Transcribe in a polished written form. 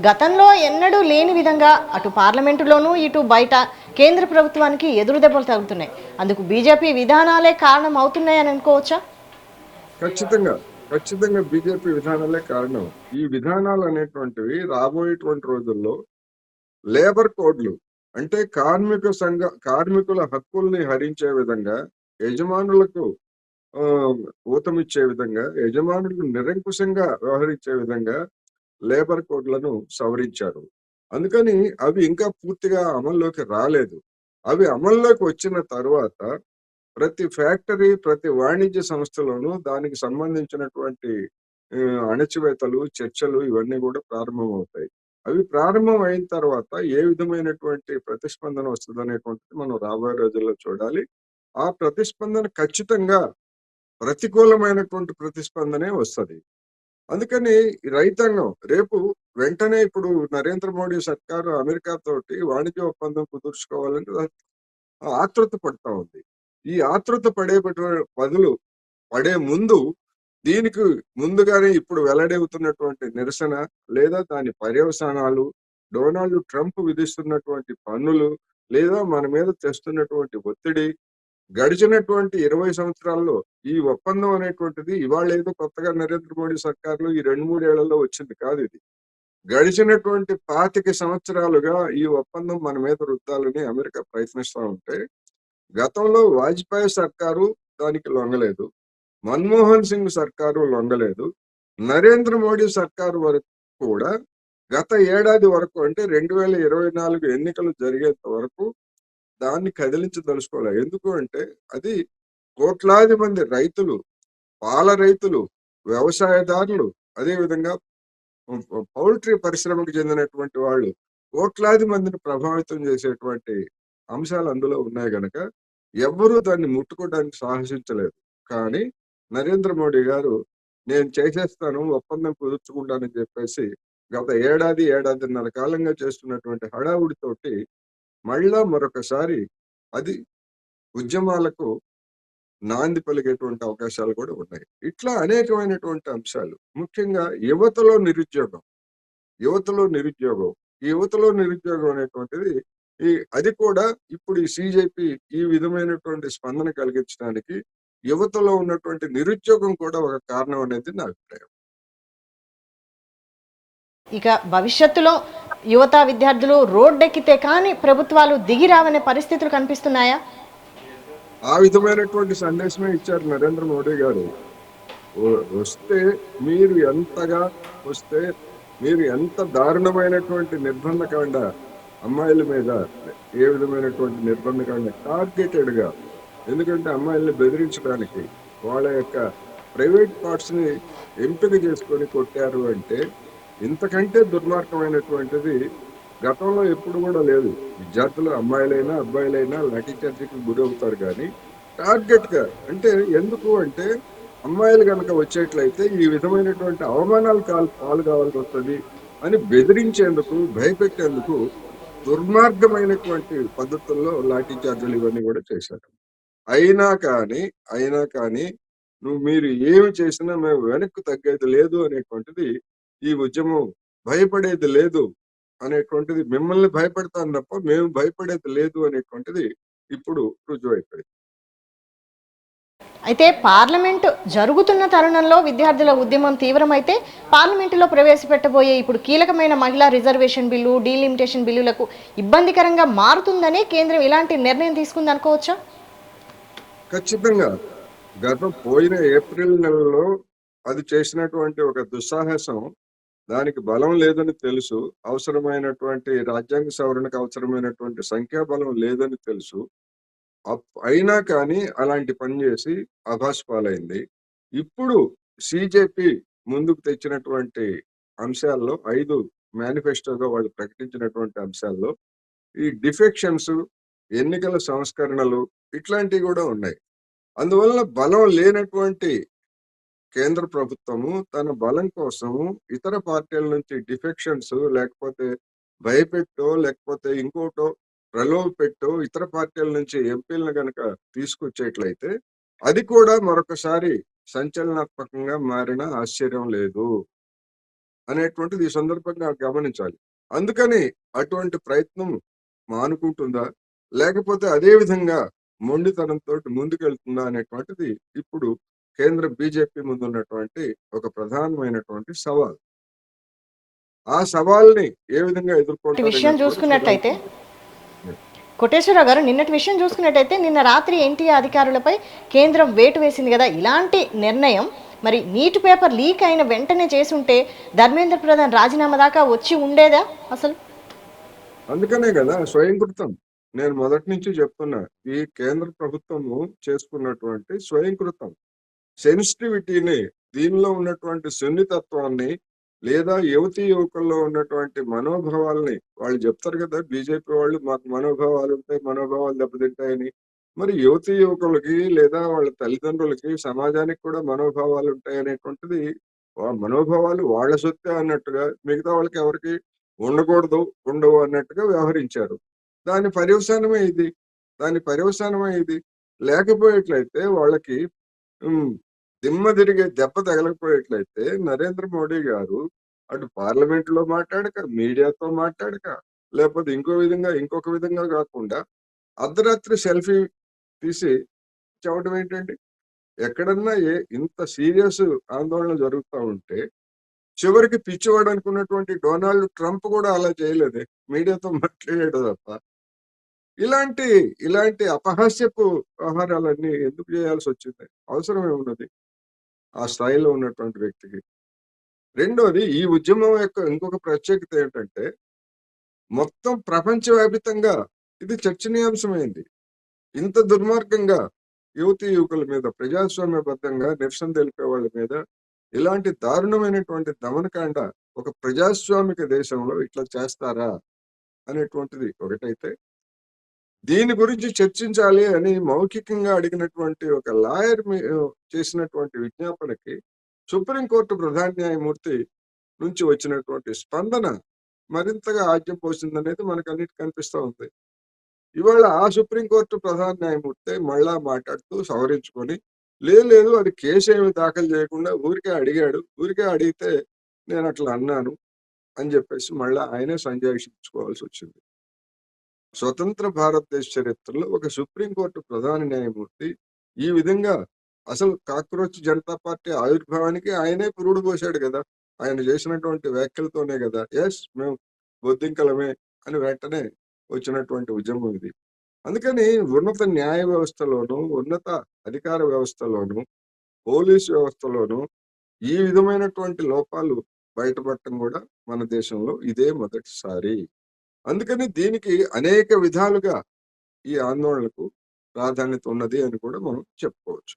గతంలో ఎన్నడూ లేని విధంగా అటు పార్లమెంటులోనూ ఇటు బయట కేంద్ర ప్రభుత్వానికి ఎదురు దెబ్బలు తగులుతున్నాయి. అందుకు బీజేపీ విధానాలే కారణం అవుతున్నాయని అనుకోవచ్చా? ఖచ్చితంగా ఖచ్చితంగా బీజేపీ విధానాలే కారణం. ఈ విధానాలు అనేటువంటివి రాబోయేటువంటి రోజుల్లో లేబర్ కోడ్లు అంటే కార్మికుల హక్కుల్ని హరించే విధంగా, యజమానులకు ఆ, ఊతమిచ్చే విధంగా, యజమానులు నిరంకుశంగా వ్యవహరించే విధంగా లేబర్ కోడ్లను సవరించారు. అందుకని అవి ఇంకా పూర్తిగా అమల్లోకి రాలేదు. అవి అమల్లోకి వచ్చిన తర్వాత ప్రతి ఫ్యాక్టరీ, ప్రతి వాణిజ్య సంస్థలోనూ దానికి సంబంధించినటువంటి అణచివేతలు, చర్చలు ఇవన్నీ కూడా ప్రారంభమవుతాయి. అవి ప్రారంభం అయిన తర్వాత ఏ విధమైనటువంటి ప్రతిస్పందన వస్తదనేటువంటిది మనం రాబోయే రోజుల్లో చూడాలి. ఆ ప్రతిస్పందన ఖచ్చితంగా ప్రతికూలమైనటువంటి ప్రతిస్పందనే వస్తది. అందుకని ఈ రైతాంగం రేపు వెంటనే ఇప్పుడు నరేంద్ర మోడీ సర్కారు అమెరికా తోటి వాణిజ్య ఒప్పందం కుదుర్చుకోవాలని ఆతృత పడతా ఉంది. ఈ ఆతృత బదులు పడే ముందు దీనికి ముందుగానే ఇప్పుడు వెల్లడవుతున్నటువంటి నిరసన లేదా దాని పర్యవసానాలు, డొనాల్డ్ ట్రంప్ విధిస్తున్నటువంటి పన్నులు, లేదా మన మీద తెస్తున్నటువంటి ఒత్తిడి, గడిచినటువంటి 20 సంవత్సరాల్లో ఈ ఒప్పందం అనేటువంటిది ఇవాళ ఏదో కొత్తగా నరేంద్ర మోడీ సర్కారులో ఈ 2-3 ఏళ్లలో వచ్చింది కాదు ఇది. గడిచినటువంటి 25 సంవత్సరాలుగా ఈ ఒప్పందం మన మీద రుద్దాలని అమెరికా ప్రయత్నిస్తా ఉంటే, గతంలో వాజ్పేయి సర్కారు దానికి లొంగలేదు. మన్మోహన్ సింగ్ సర్కారు లొంగలేదు. నరేంద్ర మోడీ సర్కారు వరకు కూడా గత ఏడాది వరకు అంటే 2024 ఎన్నికలు జరిగేంత వరకు దాన్ని కదిలించదలుచుకోలేదు. ఎందుకు అంటే అది కోట్లాది మంది రైతులు, పాల రైతులు, వ్యవసాయదారులు, అదేవిధంగా పౌల్ట్రీ పరిశ్రమకు చెందినటువంటి వాళ్ళు కోట్లాది మందిని ప్రభావితం చేసేటువంటి అంశాలు అందులో ఉన్నాయి గనక ఎవ్వరూ దాన్ని ముట్టుకోవడానికి సాహసించలేదు. కానీ నరేంద్ర మోడీ గారు నేను చేసేస్తాను, ఒప్పందం కుదుర్చుకుంటానని చెప్పేసి గత ఏడాదిన్నర కాలంగా చేస్తున్నటువంటి హడావుడితోటి మళ్ళా మరొకసారి అది ఉద్యమాలకు నాంది పలికేటువంటి అవకాశాలు కూడా ఉన్నాయి. ఇట్లా అనేకమైనటువంటి అంశాలు, ముఖ్యంగా యువతలో నిరుద్యోగం ఈ యువతలో నిరుద్యోగం అనేటువంటిది అది కూడా ఇప్పుడు ఈ సిజేపీ ఈ విధమైనటువంటి స్పందన కలిగించడానికి యువతలో ఉన్నటువంటి నిరుద్యోగం కూడా ఒక కారణం అనేది నా అభిప్రాయం. ఇక భవిష్యత్తులో యువత విద్యార్థులు రోడ్డెక్కితే కానీ ప్రభుత్వాలు దిగి రావనే పరిస్థితులు కనిపిస్తున్నాయా? ఆ విధమైనటువంటి సందేశమే ఇచ్చారు నరేంద్ర మోడీ గారు. వస్తే మీరు ఎంతగా వస్తే మీరు ఎంత దారుణమైనటువంటి నిర్బంధకాండ అమ్మాయిల మీద ఏ విధమైనటువంటి నిర్బంధకాండ టార్గెటెడ్ గా, ఎందుకంటే అమ్మాయిల్ని బెదిరించడానికి వాళ్ళ యొక్క ప్రైవేట్ పార్ట్స్ ని ఎంపిక చేసుకొని కొట్టారు అంటే ఇంతకంటే దుర్మార్గమైనటువంటిది గతంలో ఎప్పుడు కూడా లేదు. విద్యార్థులు అమ్మాయిలైనా అబ్బాయిలైనా లాఠీ చార్జీకి గురవుతారు. కానీ టార్గెట్ గా అంటే ఎందుకు అంటే అమ్మాయిలు కనుక వచ్చేట్లయితే ఈ విధమైనటువంటి అవమానాలు పాలు కావాల్సి వస్తుంది అని బెదిరించేందుకు, భయపెట్టేందుకు దుర్మార్గమైనటువంటి పద్ధతుల్లో లాఠీ చార్జీలు ఇవన్నీ కూడా చేశారు. అయినా కానీ మీరు ఏమి చేసినా మేము వెనక్కు తగ్గేది లేదు అనేటువంటిది ఈ ఉద్యమం భయపడేది లేదు అనేటువంటిది, మిమ్మల్ని భయపడతాను తప్ప మేము భయపడేది లేదు అనేటువంటిది ఇప్పుడు రుజువైపోయింది. అయితే పార్లమెంటు జరుగుతున్న తరుణంలో విద్యార్థుల ఉద్యమం తీవ్రమైతే పార్లమెంటులో ప్రవేశపెట్టబోయే ఇప్పుడు కీలకమైన మహిళా రిజర్వేషన్ బిల్లు, డీలిమిటేషన్ బిల్లులకు ఇబ్బందికరంగా మారుతుందనే కేంద్రం ఇలాంటి నిర్ణయం తీసుకుంది అనుకోవచ్చా? ఖచ్చితంగా పోయిన ఏప్రిల్ నెలలో అది చేసినటువంటి ఒక దుస్సాహసం, దానికి బలం లేదని తెలుసు, అవసరమైనటువంటి రాజ్యాంగ సవరణకు అవసరమైనటువంటి సంఖ్యాబలం లేదని తెలుసు, అయినా కానీ అలాంటి పని చేసి అభాస్పాలైంది. ఇప్పుడు సిజేపీ ముందుకు తెచ్చినటువంటి అంశాల్లో 5 మేనిఫెస్టోగా వాళ్ళు ప్రకటించినటువంటి అంశాల్లో ఈ డిఫెక్షన్స్, ఎన్నికల సంస్కరణలు ఇట్లాంటివి కూడా ఉన్నాయి. అందువల్ల బలం లేనటువంటి కేంద్ర ప్రభుత్వము తన బలం కోసము ఇతర పార్టీల నుంచి డిఫెక్షన్స్, లేకపోతే భయపెట్టో లేకపోతే ఇంకోటో ప్రలోభ పెట్టో ఇతర పార్టీల నుంచి ఎంపీలను గనక తీసుకొచ్చేట్లయితే అది కూడా మరొకసారి సంచలనాత్మకంగా మారిన ఆశ్చర్యం లేదు. అనేటువంటిది ఈ సందర్భంగా గమనించాలి. అందుకని అటువంటి ప్రయత్నం మానుకుంటుందా? లేకపోతే అదే విధంగా మొండితనంతోటి ముందుకెళ్తుందా అనేటువంటిది ఇప్పుడు కేంద్ర బీజేపీ ముందున్నటువంటి ఒక ప్రధానమైనటువంటి సవాల్. ఆ సవాల్‌ని ఏ విధంగా విషయం ఎదుర్కొంటారనేది కూడా చూసుకున్నట్టయితే చూడాల్సింది. కోటేశ్వరరావు గారు, నిన్నటి విషయం చూసుకున్నట్టయితే నిన్న రాత్రి ఎన్టీఏ అధికారులపై కేంద్రం వేటు వేసింది కదా. ఇలాంటి నిర్ణయం మరి నీట్ పేపర్ లీక్ అయిన వెంటనే చేసుంటే ధర్మేంద్ర ప్రధాన్ రాజీనామా దాకా వచ్చి ఉండేదా అసలు? అందుకనే కదా స్వయంకృతం. నేను మొదటి నుంచి చెప్తున్నా. ఈ కేంద్ర ప్రభుత్వము చేసుకున్నటువంటి స్వయంకృతం. సెన్సిటివిటీని, దీనిలో ఉన్నటువంటి సున్నితత్వాన్ని, లేదా యువతీ యువకుల్లో ఉన్నటువంటి మనోభావాల్ని వాళ్ళు చెప్తారు కదా బీజేపీ వాళ్ళు, మాకు మనోభావాలు ఉంటాయి, మనోభావాలు దెబ్బతింటాయని. మరి యువతీ యువకులకి లేదా వాళ్ళ తల్లిదండ్రులకి, సమాజానికి కూడా మనోభావాలు ఉంటాయి అనేటువంటిది మనోభావాలు వాళ్ళ సొత్తే అన్నట్టుగా, మిగతా వాళ్ళకి ఎవరికి ఉండకూడదు, ఉండవు అన్నట్టుగా వ్యవహరించారు. దాని పర్యవసానమే ఇది. దాని పర్యవసానమే ఇది. లేకపోయేట్లయితే వాళ్ళకి హ్మ్. దిమ్మ తిరిగే దెబ్బ తగలకపోయేట్లయితే నరేంద్ర మోడీ గారు అటు పార్లమెంట్‌లో మాట్లాడక, మీడియాతో మాట్లాడక, లేకపోతే ఇంకొక విధంగా గాకుండా అర్ధరాత్రి సెల్ఫీ తీసి చెప్పడం ఏంటండి? ఎక్కడన్నా ఇంత సీరియస్ ఆందోళన జరుగుతా ఉంటే, చివరికి పిచ్చివాడు అనుకున్నటువంటి డొనాల్డ్ ట్రంప్ కూడా అలా చేయలేదే. మీడియాతో మాట్లాడాడు తప్ప. ఇలాంటి, ఇలాంటి అపహాస్యపు వ్యవహారాలన్నీ ఎందుకు చేయాల్సొచ్చింది? అవసరం ఏమున్నది ఆ స్థాయిలో ఉన్నటువంటి వ్యక్తికి? రెండోది, ఈ ఉద్యమం యొక్క ఇంకొక ప్రత్యేకత ఏంటంటే, మొత్తం ప్రపంచవ్యాపితంగా ఇది చర్చనీయాంశమైంది. ఇంత దుర్మార్గంగా యువతీ యువకుల మీద, ప్రజాస్వామ్యబద్ధంగా నిరసన తెలిపే వాళ్ళ మీద ఇలాంటి దారుణమైనటువంటి దమనకాండ ఒక ప్రజాస్వామిక దేశంలో ఇట్లా చేస్తారా అనేటువంటిది ఒకటైతే, దీని గురించి చర్చించాలి అని మౌఖికంగా అడిగినటువంటి ఒక లాయర్ చేసినటువంటి విజ్ఞాపనకి సుప్రీంకోర్టు ప్రధాన న్యాయమూర్తి నుంచి వచ్చినటువంటి స్పందన మరింతగా ఆజ్యం పోసిందనేది మనకన్నిటికీ కనిపిస్తా ఉంది. ఇవాళ ఆ సుప్రీంకోర్టు ప్రధాన న్యాయమూర్తి మళ్ళా మాట్లాడుతూ సవరించుకొని, లేదు అది కేసు ఏమి దాఖలు చేయకుండా ఊరికే అడిగాడు. ఊరికే అడిగితే నేను అట్లా అన్నాను అని చెప్పేసి మళ్ళా ఆయనే సంజాయిషించుకోవాల్సి వచ్చింది. స్వతంత్ర భారతదేశ చరిత్రలో ఒక సుప్రీంకోర్టు ప్రధాన న్యాయమూర్తి ఈ విధంగా అసలు కాక్రోచ్ జనతా పార్టీ ఆవిర్భావానికి ఆయనే పురుడు పోశాడు కదా. ఆయన చేసినటువంటి వ్యాఖ్యలతోనే కదా మేము బొద్దింకలమే అని వెంటనే వచ్చినటువంటి ఉద్యమం ఇది. అందుకని ఉన్నత న్యాయ వ్యవస్థలోను, ఉన్నత అధికార వ్యవస్థలోను, పోలీసు వ్యవస్థలోను ఈ విధమైనటువంటి లోపాలు బయటపడటం కూడా మన దేశంలో ఇదే మొదటిసారి. అందుకని దీనికి అనేక విధాలుగా ఈ ఆందోళనకు ప్రాధాన్యత ఉన్నది అని కూడా మనం చెప్పుకోవచ్చు.